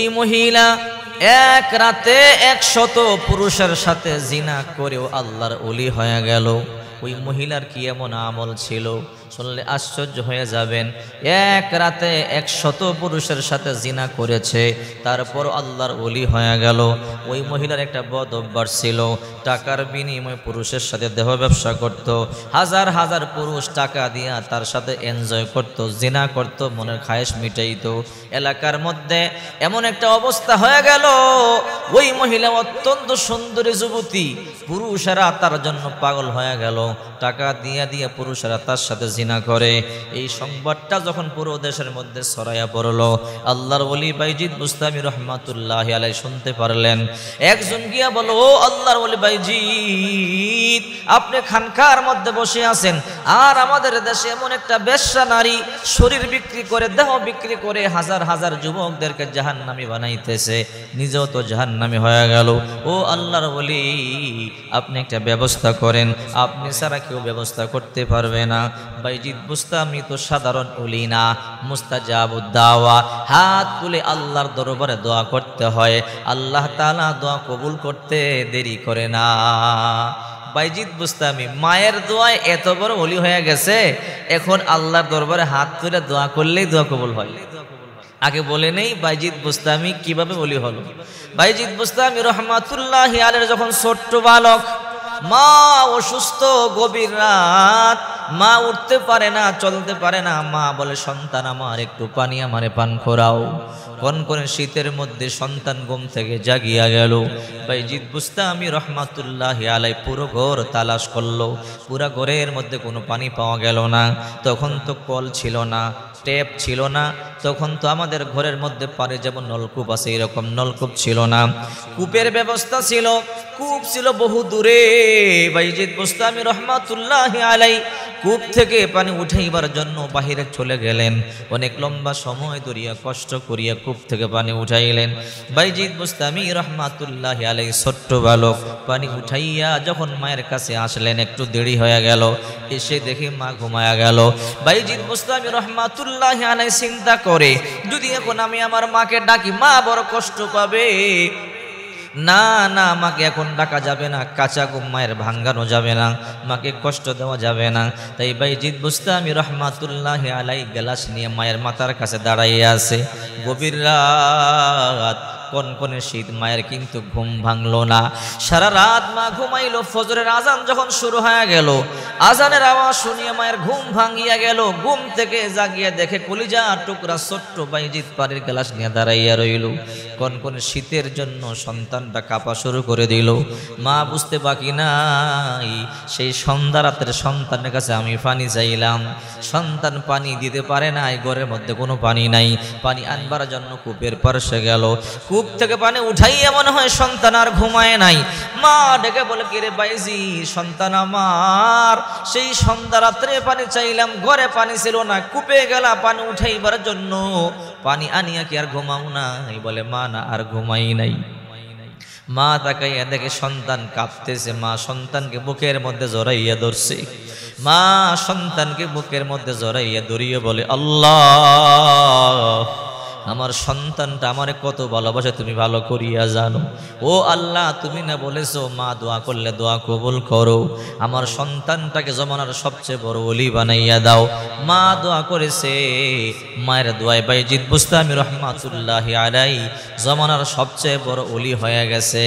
এই মহিলা এক রাতে 100 পুরুষের সাথে জিনা করেও আল্লাহর ওলি হয়ে গেল। ওই মহিলার কি এমন আমল ছিল শুনলে আশ্চর্য হয়ে যাবেন। এক রাতে 100 পুরুষের সাথে জিনা করেছে, তারপর আল্লাহর ওলি হয়ে গেল। ওই মহিলার একটা বদ অভ্যাস ছিল, টাকার বিনিময়ে পুরুষের সাথে দেহ ব্যবসা করত। হাজার হাজার পুরুষ টাকা দিয়া তার সাথে এনজয় করত, জিনা করত, মনের খায়েশ মিটাইত। এলাকার মধ্যে এমন একটা অবস্থা হয়ে গেল, ওই মহিলা অত্যন্ত সুন্দরী যুবতী, পুরুষেরা তার জন্য পাগল হয়ে গেল। টাকা দিয়া দিয়া পুরুষেরা তার সাথে জিনা করে। এই সংবাদটা যখন পুরো দেশের মধ্যে ছড়াইয়া পড়লো, আল্লাহর ওলি বাইজিদ বুস্তামি রহমাতুল্লাহি আলাইহি শুনতে পারলেন। একজন গিয়া বলো, ও আল্লাহর ওলি বাইজিদ, আপনি খানকার মধ্যে বসে আছেন, আর আমাদের দেশে এমন একটা বেশ্যা নারী শরীর বিক্রি করে, দেহ বিক্রি করে হাজার হাজার যুবকদেরকে জাহান্নামী বানাইতেছে, নিজেও তো জাহান্নামী হয়ে গেল। ও আল্লাহর ওলি, আপনি একটা ব্যবস্থা করেন, আপনি ছাড়া কেউ ব্যবস্থা করতে পারবে না। বাইজিদ বুস্তামি তো সাধারণ ওলি না, মুস্তাজাবুদ দাওয়া। হাত তুলে আল্লাহর দরবারে দোয়া করতে হয়, আল্লাহ তাআলা দোয়া কবুল করতে দেরি করে না। বাইজিদ বুস্তামি মায়ের দোয়ায় এত বড় ওলি হয়ে গেছে, এখন আল্লাহর দরবারে হাত তুলে দোয়া করলেই দোয়া কবুল হয়। আগে বলে নেই বাইজিদ বুস্তামি কিভাবে ওলি হলো। বাইজিদ বুস্তামি রহমাতুল্লাহি আলাইহি যখন ছোট্ট বালক, মা অসুস্থ, গভীর রাত, মা উঠতে পারে না, চলতে পারে না। মা বলে, সন্তান আমার একটু পানি আমারে পান করাও। কনকনে শীতের মধ্যে সন্তান ঘুম থেকে জাগিয়া গেল। বাইজিদ বুস্তামি রহমাতুল্লাহি আলাইহি পুরো ঘর তালাশ করলো, পুরা ঘরের মধ্যে কোনো পানি পাওয়া গেল না। তখন তো কল ছিল না, ট্যাপ ছিল না, তখন তো আমাদের ঘরের মধ্যে পানি যেমন নলকূপ আছে এরকম নলকূপ ছিল না। কূপের ব্যবস্থা ছিল, কূপ ছিল বহু দূরে। বাইজিদ বুস্তামি রহমাতুল্লাহি আলাইহি কূপ থেকে পানি উঠাইবার জন্য বাহিরে চলে গেলেন। অনেক লম্বা সময় ধরিয়া কষ্ট করিয়া কূপ থেকে পানি উঠাইলেন। বাইজিদ বুস্তামি রহমাতুল্লাহি আলাইহি ছোট্ট বালক পানি উঠাইয়া যখন মায়ের কাছে আসলেন, একটু দেরি হয়ে গেল। এসে দেখে মা ঘুমায়া গেল। বাইজিদ বুস্তামি রহমাতুল্লাহি আলাইহি চিন্তা করে, যদি এখন আমি আমার মাকে ডাকি, মা বড় কষ্ট পাবে। না না, মাকে এখন ডাকা যাবে না, কাঁচা ঘুম মায়ের ভাঙ্গানো যাবে না, মাকে কষ্ট দেওয়া যাবে না। তাই বাইজিদ বুস্তামি রহমাতুল্লাহি আলাইহি গ্লাস নিয়ে মায়ের মাথার কাছে দাঁড়াইয়া আছে। গভীর রাত, কনকনে শীত, মায়ের কিন্তু ঘুম ভাঙলো না। সারা রাত মা ঘুমাইলো। ফজরের আজান যখন শুরু হয়ে গেল, আজানের আওয়াজ শুনিয়ে মায়ের ঘুম ভাঙিয়া গেল। ঘুম থেকে জাগিয়ে দেখে কলিজা টুকরা ছোট্ট বাইজিদ পানির গ্লাস নিয়ে দাঁড়াইয়া রইল। কনকনে শীতের জন্য সন্তানটা কাঁপা শুরু করে দিল। মা বুঝতে বাকি নাই, সেই সন্ধ্যা রাতের সন্তানের কাছে আমি পানি চাইলাম, সন্তান পানি দিতে পারে নাই, ঘরের মধ্যে কোনো পানি নাই। পানি আনবার জন্য কূপের পাশে গেল, কূপ থেকে পানি উঠাইয়া মনে হয় সন্তান আর ঘুমায় নাই। মা ডেকে বলে, কিরে বাইজি, সন্তান আমার, সেই সন্ধ্যা রাত্রে পানি চাইলাম, ঘরে পানি ছিল না, কূপে গেলা পানি উঠাইবার জন্য, পানি আনিয়া কি আর ঘুমাও নাই? বলে, মা না, আর ঘুমাই নাই। মা তাকাইয়া দেখে সন্তান কাঁপতেছে। মা সন্তানকে বুকের মধ্যে জড়াইয়া ধরছে। মা সন্তানকে বুকের মধ্যে জড়াইয়া ধরিয়ে বলে, আল্লাহ, আমার সন্তানটা আমারে কত ভালোবাসে তুমি ভালো করিয়া জানো। ও আল্লাহ, তুমি না বলেছো মা দোয়া করলে দোয়া কবুল করো, আমার সন্তানটাকে জমানার সবচেয়ে বড় ওলি বানাইয়া দাও। মা দোয়া করেছে, মায়ের দোয়ায় বাইজিদ বুস্তামি রহমাতুল্লাহি আলাইহি জমানার সবচেয়ে বড় ওলি হয়ে গেছে।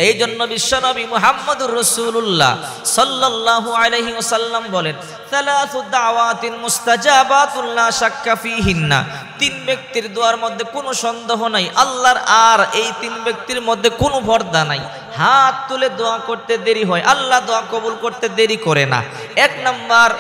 এই জন্য বিশ্বনবী মুহাম্মদুর রাসূলুল্লাহ সাল্লাল্লাহু আলাইহি ওয়াসাল্লাম বলেন, সালাসু দাওয়াতিন মুস্তাজাবাতুন লা শাক্কা ফীহিন্না, তিন ব্যক্তির দোয়ার মধ্যে কোনো সন্দেহ নাই, আল্লাহর আর এই তিন ব্যক্তির মধ্যে কোনো পর্দা নাই। হাত তুলে দোয়া করতে দেরি হয়, আল্লাহ দোয়া কবুল করতে দেরি করে না। এক নাম্বার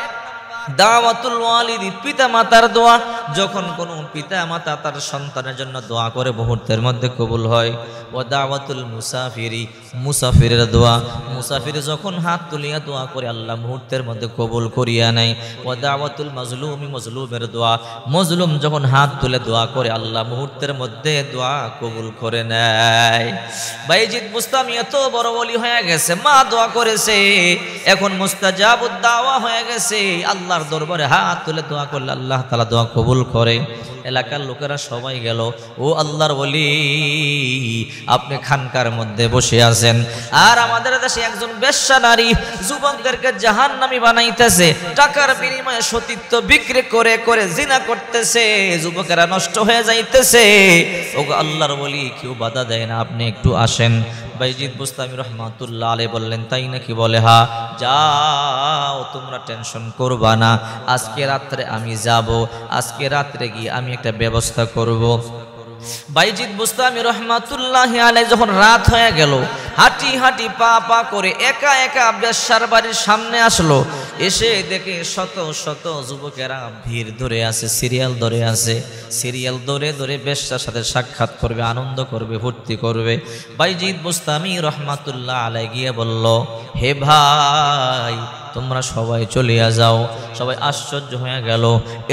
দাওয়াতুল ওয়ালিদি, পিতা মাতার দোয়া। যখন কোনো পিতা মাতা তার সন্তানের জন্য দোয়া করে, মুহূর্তের মধ্যে কবুল হয়। ও দাওয়াতুল মুসাফিরি, মুসাফিরের দোয়া। মুসাফির যখন হাত তুলিয়া দোয়া করে, আল্লাহ মুহূর্তের মধ্যে কবুল করিয়া নেয়। ও দাওয়াতুল মাজলুমি, মাজলুমের দোয়া। মজলুম যখন হাত তুলে দোয়া করে, আল্লাহ মুহূর্তের মধ্যে দোয়া কবুল করে নেয়। বাইজিদ বুস্তামি এত বড় ওলি হয়ে গেছে, মা দোয়া করেছে, এখন মুস্তাজাবুদ দাওয়া হয়ে গেছে। আল্লাহর দরবারে হাত তুলে দোয়া করলে আল্লাহ তাআলা দোয়া কবুল ভুল করে। এলাকার লোকেরা সবাই গেল, ও আল্লাহর ওলি, আপনি খানকার মধ্যে বসে আছেন, আর আমাদের দেশে একজন বেশ্যা নারী যুবকদেরকে জাহান্নামী বানাইতেছে, টাকার বিনিময়ে সতীত্ব বিক্রি করে করে জিনা করতেছে, যুবকেরা নষ্ট হয়ে যাইতেছে। ও আল্লাহর ওলি, কেউ বাধা দেয় না, আপনি একটু আসেন। বাইজিদ বুস্তামি রহমাতুল্লাহ আলাইহি বললেন, তাই নাকি? বলে হ্যাঁ। যাও, তোমরা টেনশন করবা না, আজকে রাত্রে আমি যাব, আজকে রাত্রে গিয়ে আমি একটা ব্যবস্থা করব। বাইজিদ বুস্তামি রহমাতুল্লাহি আলাইহি যখন রাত হয়ে গেল, হাঁটি হাঁটি পা পা করে একা একা বেশ্যার বাড়ির সামনে আসলো। এসে দেখে শত শত যুবকেরা ভিড় ধরে আছে, সিরিয়াল ধরে আছে, সিরিয়াল ধরে ধরে বেশ্যার সাথে সাক্ষাৎ করবে, আনন্দ করবে, ফুর্তি করবে। বাইজিদ বুস্তামি রহমাতুল্লাহ আলাইহি গিয়ে বলল, হে ভাই, তোমরা সবাই চলে যাও। সবাই আশ্চর্য হয়ে গেল,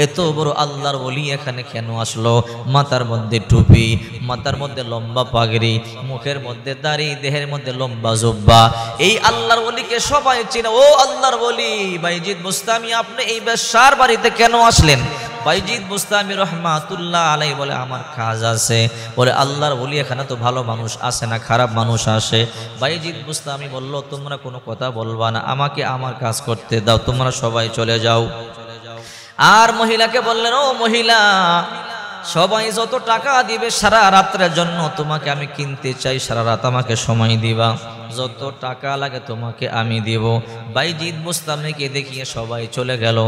এত বড় আল্লাহর ওলি এখানে কেন আসলো? মাথার মধ্যে টুপি, মাথার মধ্যে লম্বা পাগড়ি, মুখের মধ্যে দাড়ি, দেহের মধ্যে লম্বা জুব্বা। এই আল্লাহর ওলিকে সবাই চেনে। ও আল্লাহর ওলি বাইজিদ বুস্তামি, আপনি এই বেশ্যার বাড়িতে কেন আসলেন? বাইজিদ বুস্তামি রহমাতুল্লাহ আলাইহি বলে, আমার কাজ আছে। বলে, আল্লাহর ওলি এখানে তো ভালো মানুষ আসে না, খারাপ মানুষ আসে। বাইজিদ বুস্তামি বলল, তোমরা কোনো কথা বলবা না, আমাকে আমার কাজ করতে দাও, তোমরা সবাই চলে যাও। আর মহিলাকে বললেন, ও মহিলা, সবাই যত টাকা দিবে সারা রাত্রের জন্য তোমাকে আমি কিনতে চাই, সারা রাত আমাকে সময় দিবা, যত টাকা লাগে তোমাকে আমি দিব। বাইজিদ বুস্তামিকে দেখিয়ে সবাই চলে গেল।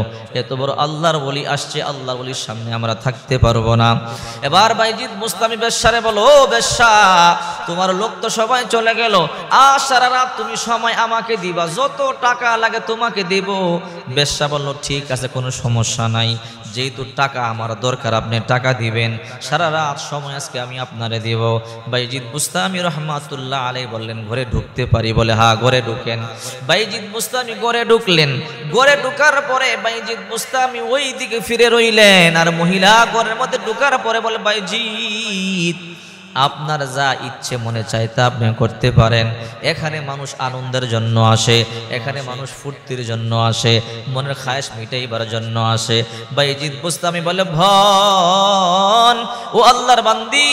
এত বড় আল্লাহর ওলি আসছে, আল্লাহর ওলির সামনে আমরা থাকতে পারবো না। এবার বাইজিদ বুস্তামি বেশ্যারে বলো, ও বেশ্যা, তোমার লোক তো সবাই চলে গেল, আর সারা রাত তুমি সময় আমাকে দিবা, যত টাকা লাগে তোমাকে দেব। বেশ্যা বলল, ঠিক আছে, কোনো সমস্যা নাই, যেহেতু টাকা আমার দরকার, আপনি টাকা দিবেন, সারা রাত সময় আজকে আমি আপনারে দেব। বাইজিদ বুস্তামি রহমাতুল্লাহ আলাইহি বললেন, ঘরে ঢুকতে পারি? বলে হ্যাঁ, ঘরে ঢুকেন। বাইজিদ বুস্তামি ঘরে ঢুকলেন। ঘরে ঢুকার পরে বাইজিদ বুস্তামি ওই দিকে ফিরে রইলেন, আর মহিলা ঘরের মধ্যে ঢুকার পরে বলে, বাইজিদ, আপনার যা ইচ্ছে মনে চায় তা আপনি করতে পারেন, এখানে মানুষ আনন্দের জন্য আসে, এখানে মানুষ ফুর্তির জন্য আসে, মনের খায়েশ মিটাইবার জন্য আসে। বাইজিদ বুস্তামি বলে, ভন, ও আল্লাহর বান্দি,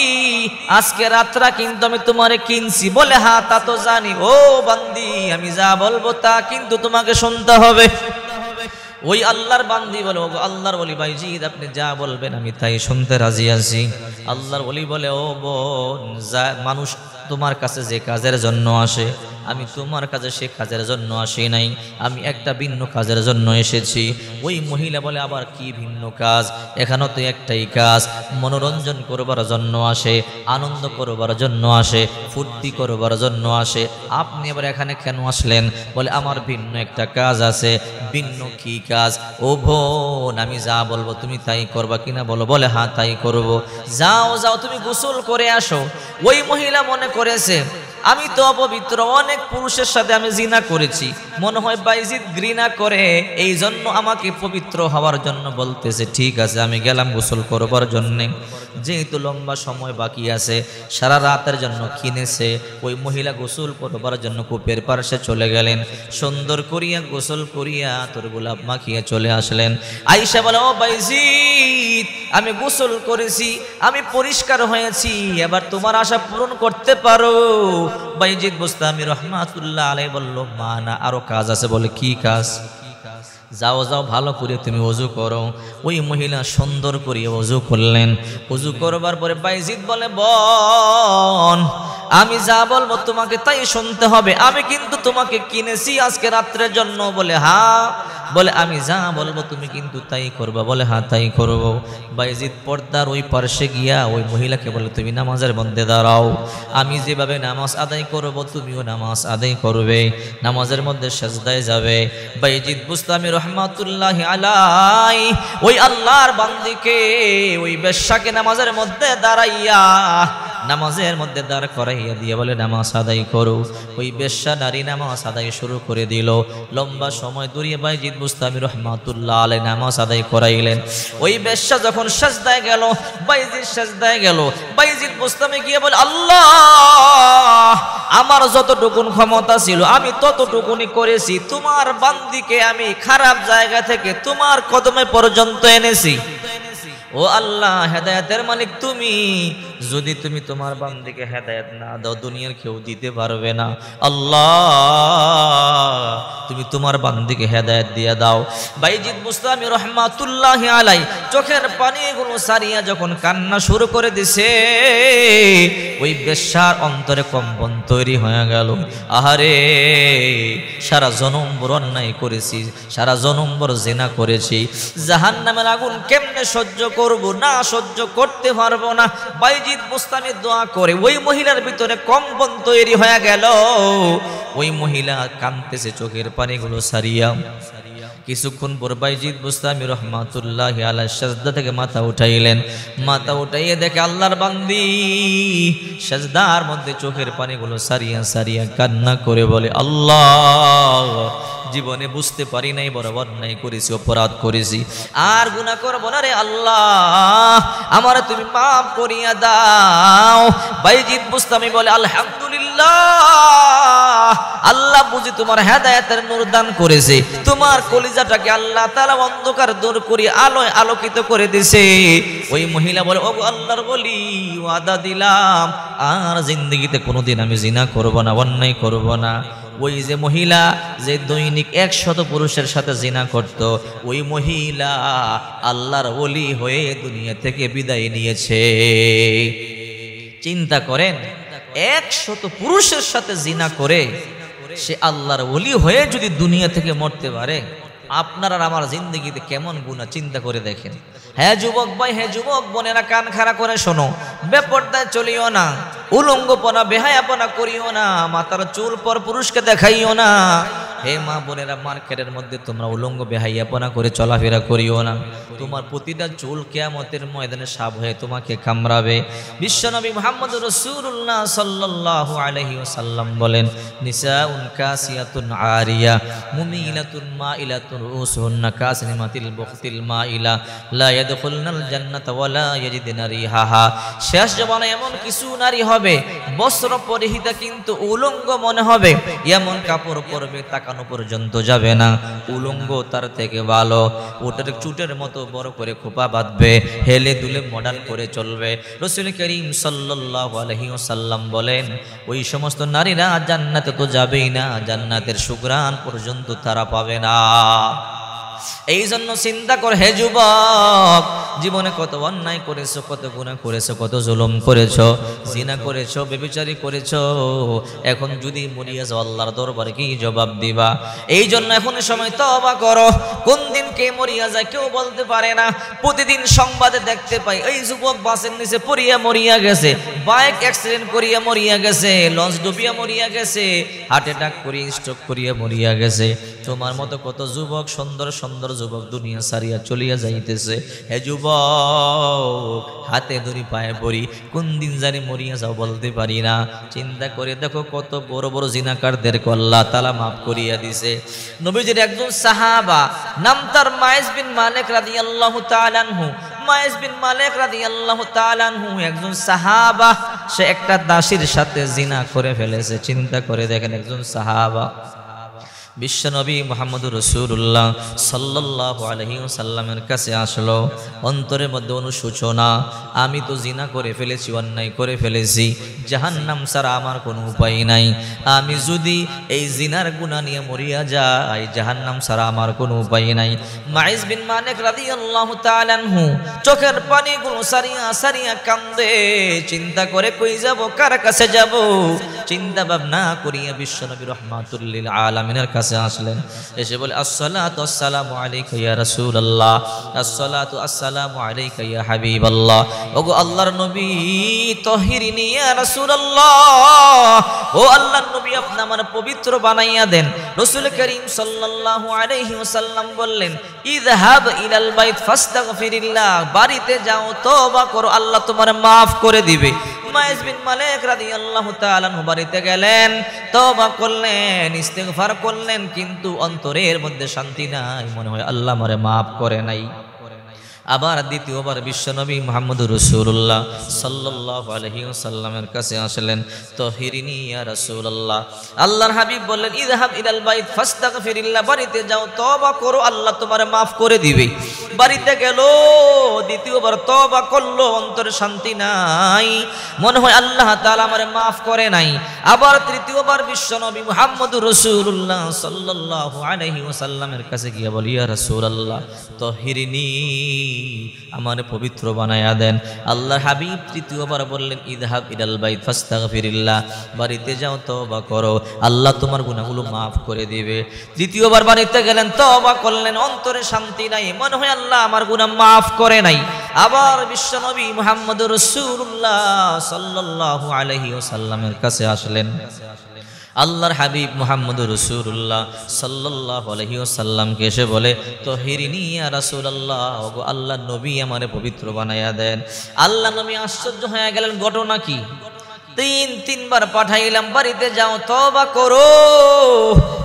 আজকে রাতটা কিন্তু আমি তোমারে কিনছি। বলে হ্যাঁ, তা তো জানি। ও বান্দি, আমি যা বলবো তা কিন্তু তোমাকে শুনতে হবে। ওই আল্লাহর বান্দি বলে, ও আল্লাহর ওলি বাইজিদ, আপনি যা বলবেন আমি তাই শুনতে রাজি আছি। আল্লাহর ওলি বলে, ও বোন, যা মানুষ তোমার কাছে যে কাজের জন্য আসে, আমি তোমার কাছে সে কাজের জন্য আসি নাই, আমি একটা ভিন্ন কাজের জন্য এসেছি। ওই মহিলা বলে, আবার কি ভিন্ন কাজ? এখানেও তো একটাই কাজ, মনোরঞ্জন করবার জন্য আসে, আনন্দ করবার জন্য আসে, ফুর্তি করবার জন্য আসে, আপনি আবার এখানে কেন আসলেন? বলে, আমার ভিন্ন একটা কাজ আছে। ভিন্ন কি কাজ? ও বোন, আমি যা বলবো তুমি তাই করবা কিনা বলো? বলে হ্যাঁ, তাই করব। যাও যাও, তুমি গোসল করে আসো। ওই মহিলা মনে করেছে, আমি তো অপবিত্র, অনেক পুরুষের সাথে আমি জিনা করেছি, মনে হয় বাইজিদ ঘৃণা করে, এই জন্য আমাকে পবিত্র হওয়ার জন্য বলতেছে। ঠিক আছে, আমি গেলাম গোসল করবার জন্যে। যেহেতু লম্বা সময় বাকি আছে, সারা রাতের জন্য কিনেছে, ওই মহিলা গোসল করবার জন্য কূপের পাশে চলে গেলেন। সুন্দর করিয়া গোসল করিয়া তোর গোলাপ মাখিয়ে চলে আসলেন। আয়েশা বলে, ও বাইজিদ, আমি গোসল করেছি, আমি পরিষ্কার হয়েছি, এবার তোমার আশা পূরণ করতে পারো। বাইজিদ বুস্তামি রহমাতুল্লাহ আলাইহি বলল, মা না, আরো কাজ আছে। বলে, কি কাজ? যাও যাও, ভালো করে তুমি ওযু করো। ওই মহিলা সুন্দর করে ওযু করলেন। ওযু করবার পরে বাইজিদ বলে, বোন, আমি যা বলবো তোমাকে তাই শুনতে হবে, আমি কিন্তু তোমাকে কিনেছি আজকে রাত্রের জন্য। বলে হ্যাঁ। বলে, আমি যা বলবো তুমি কিন্তু তাই করবা? বলে হ্যাঁ, তাই করবো। বাইজিদ পর্দার ওই পার্শ্বে গিয়া ওই মহিলাকে বলে, তুমি নামাজের মধ্যে দাঁড়াও, আমি যেভাবে নামাজ আদায় করব তুমিও নামাজ আদায় করবে, নামাজের মধ্যে সেজদায় যাবে। বাইজিদ বুস্তামি রহমাতুল্লাহি আলাইহি ওই আল্লাহর বান্দিকে, ওই বেশ্যাকে নামাজের মধ্যে দাঁড়াইয়া, নামাজের মধ্যে দাঁড় করাইয়া দিয়ে বলে, নামাজ আদায় করো। ওই বেশ্যা নারী নামাজ আদায় শুরু করে দিল। লম্বা সময় ধরিয়ে বাইজিদ বুস্তামি রহমাতুল্লাহ আলাইহি নামাজ আদায় করাইলেন। ওই বেশ্যা যখন সাজদায় গেল, বাইজিদ সাজদায় গেল, বাইজিদ বুস্তামি গিয়ে বলে, আল্লাহ, আমার যতটুকুন ক্ষমতা ছিল আমি ততটুকুনি করেছি, তোমার বান্দিকে আমি খারাপ জায়গা থেকে তোমার কদমে পর্যন্ত এনেছি। ও আল্লাহ, হেদায়েতের মালিক তুমি, যদি তুমি তোমার বান্দাকে হেদায়েত না দাও দুনিয়ার কেউ দিতে পারবে না। আল্লাহ, তুমি তোমার বান্দাকে হেদায়েত দিয়ে দাও। বাইজিদ বুস্তামি রহমাতুল্লাহি আলাই চোখের পানিগুলো সারিয়া যখন কান্না শুরু করে দিছে, ওই বেশ্যার অন্তরে কম্পন তৈরি হয়ে গেল। আহারে, সারা জনম ভর অন্যায় করেছি, সারা জনম ভর জিনা করেছি, জাহান্নামের আগুন কেমনে সহ্য করব, না সহ্য করতে পারবো না। বাইজিদ বুস্তামি দোয়া করে ওই মহিলার ভিতরে কম্পন তৈরি হয়ে গেল। ওই মহিলা কাঁদতেছে চোখের পানিগুলো সারিয়া। কিছুক্ষণ পর বাইজিদ বুস্তামি রহমাতুল্লাহি আলাইহি সাজদা থেকে মাথা উঠাইলেন। মাথা উঠাইয়ে দেখে আল্লাহর বান্দি সাজদার মধ্যে চোখের পানিগুলো সারিয়া সারিয়া কান্না করে বলে, আল্লাহ, জীবনে বুঝতে পারি নাই বড় অন্যায় করেছি, অপরাধ করেছি, আর গুনাহ করব না রে আল্লাহ, আমার তুমি মাফ করিয়া দাও। বাইজিদ বুস্তামি বলে, আলহামদুলিল্লাহ, আল্লাহ বুঝি তোমার হেদায়েতের নূর দান করেছে, তোমার কলিজাটাকে আল্লাহ তাআলা অন্ধকার দূর করে আলোয় আলোকিত করে দিয়েছে। ওই মহিলা বলে, ওগো আল্লাহর ওলি, ওয়াদা দিলাম আর জিন্দেগিতে কোনোদিন আমি জিনা করব না, অন্যায় করব না। ওই যে মহিলা যে দৈনিক 100 পুরুষের সাথে জিনা করত, ওই মহিলা আল্লাহর ওলি হয়ে দুনিয়া থেকে বিদায় নিয়েছে। চিন্তা করেন, 100 পুরুষের সাথে জিনা করে সে আল্লাহর ওলি হয়ে যদি দুনিয়া থেকে মরতে পারে, আপনার আর আমার জিন্দগিতে কেমন গুনাহ চিন্তা করে দেখেন। হ্যাঁ যুবক ভাই, হ্যাঁ যুবক বোনেরা, কান খাড়া করে শোনো, বেপরদায় চলিও না, উলঙ্গপনা বেহায়াপনা করিও না, মাথার চুল পর পুরুষকে দেখাইও না। হে মা বোনেরা, মার্কেটের মধ্যে তোমরা উলঙ্গ বেহাইয়াপনা করে চলাফেরা করিও না। তোমার প্রতিটা চুল কিয়ামতের ময়দানে সাপ হয়ে তোমাকে কামড়াবে। বিশ্বনবী মুহাম্মদ রাসূলুল্লাহ সাল্লাল্লাহু আলাইহি ওয়াসাল্লাম বলেন, নিসাউন কাসিয়াতুন আরিয়া মুমিলাতুন মাইলাতুন রুসুন্না কাসিমাতিল বুখতিল মাইলা লা ইয়াদখুলনাল জান্নাতা ওয়া লা ইয়াজিদুনা রিহাহা। শেষ জমানায় এমন কিছু নারী হবে, বস্ত্র পরিহিতা কিন্তু উলঙ্গ মনে হবে, এমন কাপড় পরবে তাকানো পর্যন্ত যাবে না, উলঙ্গ তার থেকে ভালো। ওটার চুটের মতো বড় করে খোপা বাঁধবে, হেলে দুলে মডার্ন করে চলবে। রাসূল করিম সাল্লাল্লাহু আলাইহি ওয়াসাল্লাম বলেন, ওই সমস্ত নারীরা জান্নাতে তো যাবেই না, জান্নাতের সুঘ্রাণ পর্যন্ত তারা পাবে না। এই জন্য চিন্তা কর হে যুবক, জীবনে কত অন্যায় করেছো, কত গুনাহ করেছো, কত জুলুম করেছো, জিনা করেছো, ব্যভিচারী করেছো। এখন যদি মরিয়া যাও আল্লাহর দরবারে কি জবাব দিবা? এই জন্য এখন সময় তওবা করো। কোন দিন কে মরিয়া যায় কেউ বলতে পারে না। প্রতিদিন সংবাদে দেখতে পাই এই যুবক বাসের নিচে পড়িয়া মরিয়া গেছে, বাইক অ্যাক্সিডেন্ট করিয়া মরিয়া গেছে, লঞ্চ ডুবিয়া মরিয়া গেছে, হার্ট অ্যাটাক করিয়া স্ট্রোক করিয়া মরিয়া গেছে। তোমার মতো কত যুবক, সুন্দর সুন্দর যুবক দুনিয়া সারিয়া চলিয়া যাইতেছে। হে যুবক, হাতে ধরি পায়ে পড়ি, কোন দিন জানি মরিয়া যাও বলতে পারি না। চিন্তা করে দেখো কত বড় বড় জিনাকারদেরকে আল্লাহ তাআলা মাফ করিয়া দিছে। নবীজির একজন সাহাবা, নাম তার মাইজ বিন মালিক রাদিয়াল্লাহু তাআলা আনহু। মাইজ বিন মালিক রাদিয়াল্লাহু তাআলা আনহু একজন সাহাবা, সে একটা দাসীর সাথে জিনা করে ফেলেছে। চিন্তা করে দেখেন, একজন সাহাবা বিশ্বনবী মুহাম্মদুর রাসূলুল্লাহ সাল্লাল্লাহু আলাইহি ওয়াসাল্লামের কাছে আসলো, অন্তরের মধ্যে অনুশোচনা, আমি তো জিনা করে ফেলেছি, অন্যায় করে ফেলেছি, জাহান্নাম ছাড়া আমার কোনো উপায় নাই। আমি যদি এই জিনার গুনাহ নিয়ে মরিয়া যাই, জাহান্নাম ছাড়া আমার কোনো উপায় নাই। মাইজ বিন মালিক রাদিয়াল্লাহু তাআলা আনহু চোখের পানিগুলো সারিয়া সারিয়া কান্দে। চিন্তা করে কই যাব, কার কাছে যাব, চিন্তা ভাবনা করিয়া বিশ্বনবী রাহমাতুল লিল আলামিনের কাছে আসলেন। এসে বলে, আসসালাতু আসসালামু আলাইকা ইয়া রাসূলুল্লাহ, আসসালাতু আসসালামু আলাইকা ইয়া হাবিবাল্লাহ। ওগো আল্লাহর নবী, তাহিরিনী ইয়া রাসূলুল্লাহ, ও আল্লাহর নবী, আপনি আমার পবিত্র বানাইয়া দেন। রাসূল করিম সাল্লাল্লাহু আলাইহি ওয়াসাল্লাম বললেন, ইযহাব ইলাল বাইত ফাস্তাগফিরিল্লাহ, বাড়িতে যাও, তওবা করো, আল্লাহ তোমার maaf করে দিবে। মাইজ বিন মালিক রাদিয়াল্লাহু তাআলা আনহু বাড়িতে গেলেন, তওবা করলেন, ইস্তিগফার করলেন, কিন্তু অন্তরের মধ্যে শান্তি নাই, মনে হয় আল্লাহ আমারে maaf করে নাই। আবার দ্বিতীয়বার বিশ্বনবী মুহাম্মদুর রাসূলুল্লাহ সাল্লাল্লাহু আলাইহি ওয়াসাল্লামের কাছে আসলেন। তাহিরিনী ইয়া রাসূলুল্লাহ, আল্লাহর হাবিব বললেন ইযহাব ইলাল বাইত ফাস্তাগফিরিল্লাহ, বাড়িতে যাও তওবা করো, আল্লাহ তোমারে maaf করে দিবে। বাড়িতে গেল, দ্বিতীয়বার তওবা করলো, অন্তরে শান্তি নাই, মনে হয় আল্লাহ তাআলা আমারে maaf করে নাই। আবার তৃতীয়বার বিশ্বনবী মুহাম্মদুর রাসূলুল্লাহ সাল্লাল্লাহু আলাইহি ওয়াসাল্লামের কাছে গিয়ে বলি ইয়া রাসূলুল্লাহ তাহিরিনী, আমারে পবিত্র বানায়া দেন। আল্লাহর হাবিব তৃতীয়বার বললেন ইযহাব ইলাল বাইত ফাস্তাগফিরিল্লাহ, বাড়িতে যাও তওবা করো, আল্লাহ তোমার গুনাহগুলো maaf করে দিবে। দ্বিতীয়বার বাড়িতে গেলেন, তওবা করলেন, অন্তরে শান্তি নাই, মনে হয় আল্লাহ আমার গুনাহ maaf করে নাই। আবার বিশ্বনবী মুহাম্মদুর রাসূলুল্লাহ সাল্লাল্লাহু আলাইহি ওয়াসাল্লামের কাছে আসলেন। আল্লাহর হাবিব মুহাম্মদুর রাসূলুল্লাহ সাল্লাল্লাহু আলাইহি ওয়াসাল্লামকে এসে বলে তাহিরিনী ইয়া রাসূলুল্লাহ, ওগো আল্লাহর নবী আমারে পবিত্র বানায়া দেন। আল্লাহ নবী আশ্চর্য হয়ে গেলেন, ঘটনা কি? তিনবার পাঠাইলাম, বাড়িতে যাও তওবা করো,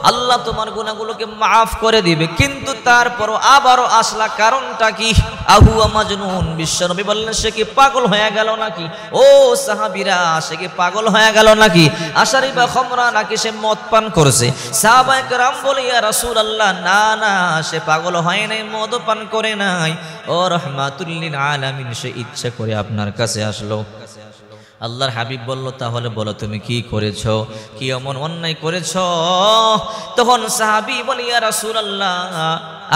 আল্লাহ তোমার গুনাহগুলোকে maaf করে দিবে, কিন্তু তারপরও আবারও আসলা, কারণটা কি? আহুয়া মাজনুন, বিশ্বনবী বললেন সে কি পাগল হয়ে গেল নাকি? ও সাহাবীরা, সে কি পাগল হয়ে গেল নাকি? আশারিবা খামরা, নাকি সে মদ পান করেছে? সাহাবায়ে কেরাম বলে ইয়া রাসূলুল্লাহ, না না, সে পাগল হয় নাই, মদ পান করে নাই, ও রাহমাতুল লিল আলামিন, সে ইচ্ছা করে আপনার কাছে আসলো। আল্লাহর হাবিব বলল তাহলে বলো তুমি কি করেছো, কি এমন অন্যায় করেছো? তখন সাহাবী বলে ইয়া রাসূলুল্লাহ,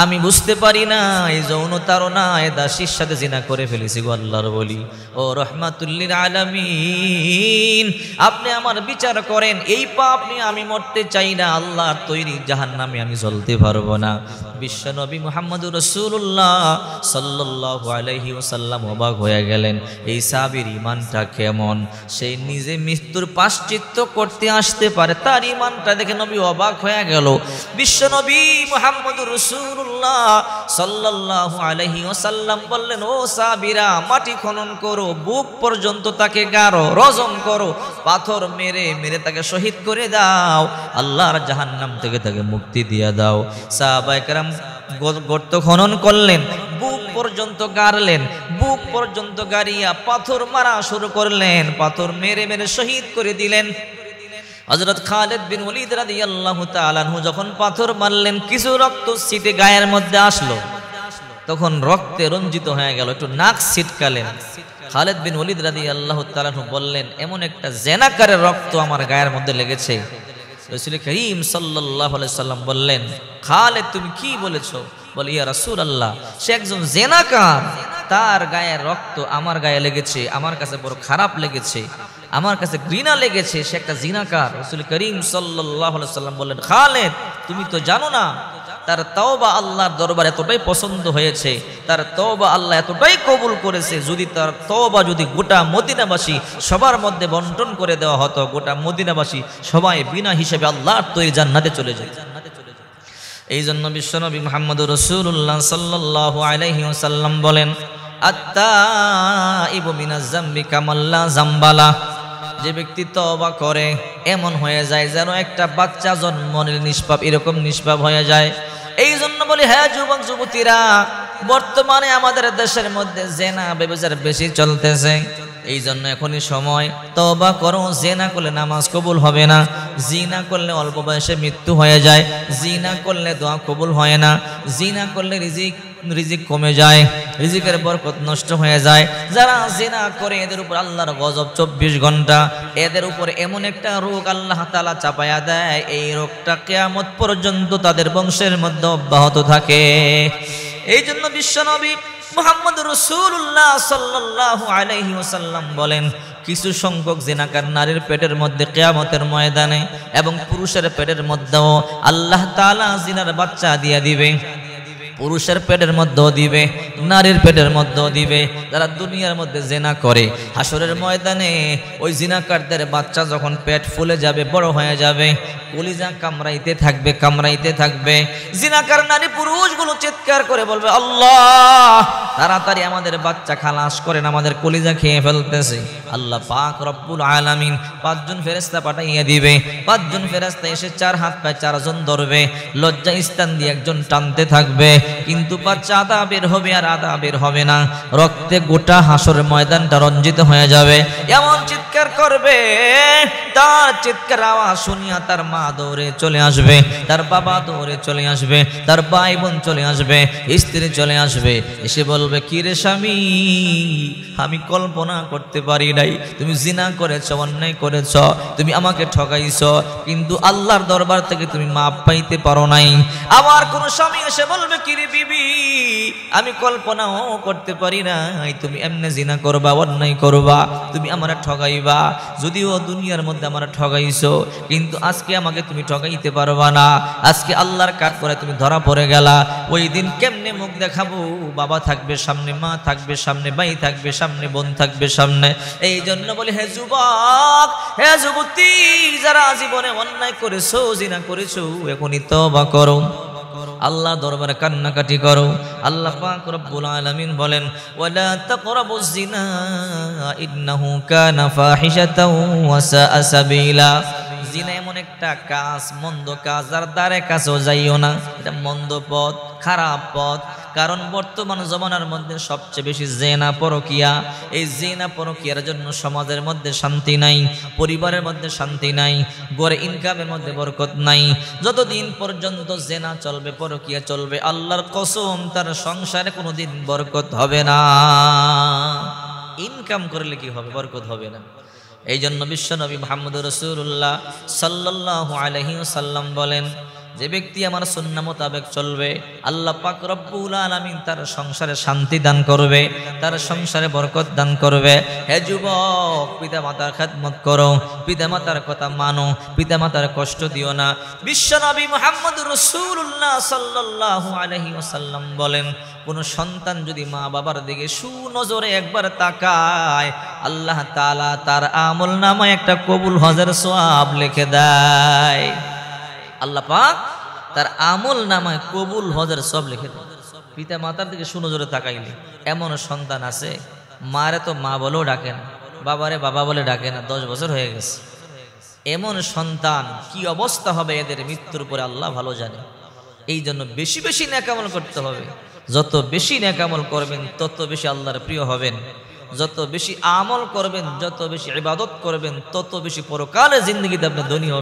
আমি বুঝতে পারি না, এই যৌন তাড়না, এ দাসীর সাথে জিনা করে ফেলেছি গো আল্লাহর বলি। ও রাহমাতুল লিল আলামিন, আপনি আমার বিচার করেন, এই পাপ নিয়ে আমি মরতে চাই না, আল্লাহর তৈরি জাহান্নামে আমি জ্বলতে পারবো না। বিশ্বনবী মুহাম্মদুর রাসূলুল্লাহ সাল্লাল্লাহু আলাইহি ওয়াসাল্লাম অবাক হয়ে গেলেন, এই সাহাবীর ঈমানটা কেমন, সে নিজে মৃত্যুর প্রায়শ্চিত্ত করতে আসতে পারে, তার ঈমানটা দেখে নবী অবাক হয়ে গেল। বিশ্বনবী মুহাম্মদুর রাসূলুল্লাহ সাল্লাল্লাহু আলাইহি ওয়াসাল্লাম বললেন, ও সাহাবীরা, মাটি খনন করো, বুক পর্যন্ত তাকে গাড়ো, রজম করো, পাথর মেরে মেরে তাকে শহীদ করে দাও, আল্লাহর জাহান্নাম থেকে তাকে মুক্তি দিয়ে দাও। সাহাবায়ে কেরাম গর্ত খনন করলেন, বুক পর্যন্ত গাড়লেন, বুক পর্যন্ত গাড়িয়া পাথর মারা শুরু করলেন, পাথর মেরে মেরে শহীদ করে দিলেন। হযরত খালিদ বিন ওলীদ রাদিয়াল্লাহু তাআলা আনহু যখন পাথর মারলেন, কিছু রক্ত ছিটে গায়ের মধ্যে আসলো, তখন রক্তে রঞ্জিত হয়ে গেল, একটু নাক ছিটকালেন। খালিদ বিন ওলীদ রাদিয়াল্লাহু তাআলা আনহু বললেন, এমন একটা জেনাকারের রক্ত আমার গায়ের মধ্যে লেগেছে। রাসূল করিম সাল্লাল্লাহু আলাইহি সাল্লাম বললেন, খালিদ তুমি কি বলেছো? বলে ইয়া রাসূলুল্লাহ, সে একজন জেনাকার, তার গায়ের রক্ত আমার গায়ে লেগেছে, আমার কাছে বড় খারাপ লেগেছে, আমার কাছে ঘৃণা লেগেছে, সে একটা জিনাকার। রাসূল করিম সাল্লাল্লাহু আলাইহি সাল্লাম বললেন, খালিদ তুমি তো জানো না, তার তওবা আল্লাহর দরবারে এতটাই পছন্দ হয়েছে, তার তওবা আল্লাহ এতটাই কবুল করেছে, যদি তার তওবা যদি গোটা মদিনাবাসী সবার মধ্যে বন্টন করে দেওয়া হতো, গোটা মদিনাবাসী সবাই বিনা হিসেবে আল্লাহর তৈরি জান্নাতে চলে যায়। এই জন্য বিশ্বনবী মুহাম্মদুর রাসূলুল্লাহ সাল্লাল্লাহু আলাইহি ওয়াসাল্লাম বলেন, আত-তাইবু মিনাজ যামবি কামাল্লা যামবালা, যে ব্যক্তি তওবা করে এমন হয়ে যায় যেন একটা বাচ্চা জন্ম নিলে নিষ্পাপ, এরকম নিষ্পাপ হয়ে যায়। এই জন্য বলি, হ্যাঁ যুবক যুবতীরা, বর্তমানে আমাদের দেশের মধ্যে জেনা ব্যভিচার বেশি চলতেছে, এই জন্য এখনই সময়, তওবা করো। জিনা করলে নামাজ কবুল হবে না, জিনা করলে অল্প বয়সে মৃত্যু হয়ে যায়, জিনা করলে দোয়া কবুল হয় না, জিনা করলে রিজিক কমে যায়, রিজিকের বরকত নষ্ট হয়ে যায়। যারা জিনা করে এদের উপর আল্লাহর গজব 24 ঘন্টা, এদের উপর এমন একটা রোগ আল্লাহ তাআলা চাপায়া দেয়, এই রোগটা কিয়ামত পর্যন্ত তাদের বংশের মধ্যে অব্যাহত থাকে। এই জন্য বিশ্বনবী মুহাম্মদুর রাসূলুল্লাহ সাল্লাল্লাহু আলাইহি ওয়াসাল্লাম বলেন, কিছু সংখ্যক জিনাকার নারীর পেটের মধ্যে কিয়ামতের ময়দানে এবং পুরুষের পেটের মধ্যেও আল্লাহ তাআলা জিনার বাচ্চা দিয়ে দিবে, পুরুষের পেটের মধ্যেও দিবে, নারীর পেটের মধ্যেও দিবে। যারা দুনিয়ার মধ্যে জিনা করে, হাসরের ময়দানে ওই জিনাকারদের বাচ্চা যখন পেট ফুলে যাবে, বড় হয়ে যাবে, কলিজা কামড়াইতে থাকবে, কামড়াইতে থাকবে। জিনাকার নারী পুরুষগুলো চিৎকার করে বলবে, আল্লাহ তাড়াতাড়ি আমাদের বাচ্চা খালাস করেন, আমাদের কলিজা খেয়ে ফেলতেছে। আল্লাহ পাক রব্বুল আলামিন 5 জন ফেরেশতা পাঠাইয়া দিবে। 5 জন ফেরেশতা এসে 4 হাত পায়ে 4 জন ধরবে, লজ্জা স্থান দিয়ে একজন টানতে থাকবে। কিন্তু বাচ্চা আদা বের হবে আর আদা বের হবে না, রক্তে গোটা হাসরের ময়দানটা রঞ্জিত হয়ে যাবে। এমন চিৎকার করবে, তার চিৎকার আওয়াজ শুনিয়া তার মা দৌড়ে চলে আসবে, তার বাবা দৌড়ে চলে আসবে, তার ভাই বোন চলে আসবে, স্ত্রী চলে আসবে, এসে বলবে কি রে স্বামী, আমি কল্পনা করতে পারি নাই তুমি জিনা করেছ, অন্যায় করেছ, তুমি আমাকে ঠকাইছ, কিন্তু আল্লাহর দরবার থেকে তুমি মাপ পাইতে পারো নাই। আমার কোন স্বামী এসে বলবে কি রে বিবি, আমি কল্পনাও করতে পারি নাই তুমি এমনি জিনা করবা, অন্যায় করবা, তুমি আমারে ঠকাইবা, যদিও দুনিয়ার মধ্যে আমারে ঠকাইছো, কিন্তু আজকে আমাকে তুমি ঠকাইতে পারবা না, আজকে আল্লাহর কাঠ করে তুমি ধরা পড়ে গেলা। ওই দিন কেমনে মুখ দেখাবো, বাবা থাকবে সামনে, মা থাকবে সামনে, ভাই থাকবে সামনে, বোন থাকবে সামনে। এই জন্য বলি হে যুবক, হে যুবতী, যারা জীবনে অন্যায় করেছো, জিনা করেছো, এখনই তওবা করো, আল্লাহ দরবারে কান্নাকাটি করো। আল্লাহ পাক রব্বুল আলামিন বলেন ওয়ালা তাকরাবুজ জিনা ইন্নাহু কানা ফাহিশাতাও ওয়া সাআ সাবিলা। জিনা এমন একটা কাজ, মন্দ কাজ, যার দ্বারে কাছেও যাইও না, এটা মন্দ পথ, খারাপ পথ। কারণ বর্তমান জমানার মধ্যে সবচেয়ে বেশি জিনা পরকিয়া। এই জিনা পরকিয়ার জন্য সমাজের মধ্যে শান্তি নাই, পরিবারের মধ্যে শান্তি নাই, গড়ে ইনকামের মধ্যে বরকত নাই। যতদিন পর্যন্ত জিনা চলবে, পরকিয়া চলবে, আল্লাহর কসম তার সংসারে কোনোদিন বরকত হবে না। ইনকাম করলে কি হবে? বরকত হবে না। এই জন্য বিশ্বনবী মুহাম্মদুর রাসূলুল্লাহ সাল্লাল্লাহু আলাইহি ওয়াসাল্লাম বলেন, যে ব্যক্তি আমার সুন্নাহ মোতাবেক চলবে, আল্লাহ পাক রব্বুল আলামিন তার সংসারে শান্তি দান করবে, তার সংসারে বরকত দান করবে। হে যুবক, পিতা মাতার খেদমত করো, পিতা মাতার কথা মানো, পিতা মাতার কষ্ট দিও না। বিশ্বনবী মুহাম্মদুর রাসূলুল্লাহ সাল্লাল্লাহু আলাইহি ওয়াসাল্লাম বলেন, কোন সন্তান যদি মা বাবার দিকে সুনজরে একবার তাকায়, আল্লাহ তাআলা তার আমল নামায় একটা কবুল হজের সওয়াব লিখে দেয়। আল্লাহ পাক তার আমল নামায় কবুল হজের সব লিখে দেয়। পিতা মাতার দিকে সুনজরে তাকাইলে এমন সন্তান আছে, মারে তো মা বলেও ডাকে না, বাবারে বাবা বলে ডাকে না, 10 বছর হয়ে গেছে। এমন সন্তান কি অবস্থা হবে এদের মৃত্যুর পরে আল্লাহ ভালো জানে। এই জন্য বেশি বেশি নেকামল করতে হবে। যত বেশি নেকামল করবেন তত বেশি আল্লাহর প্রিয় হবেন। যত বেশি আমল করবেন, যত বেশি ইবাদত করবেন, তত বেশি পরকালে জিন্দগিতে আপনি ধনী হবেন।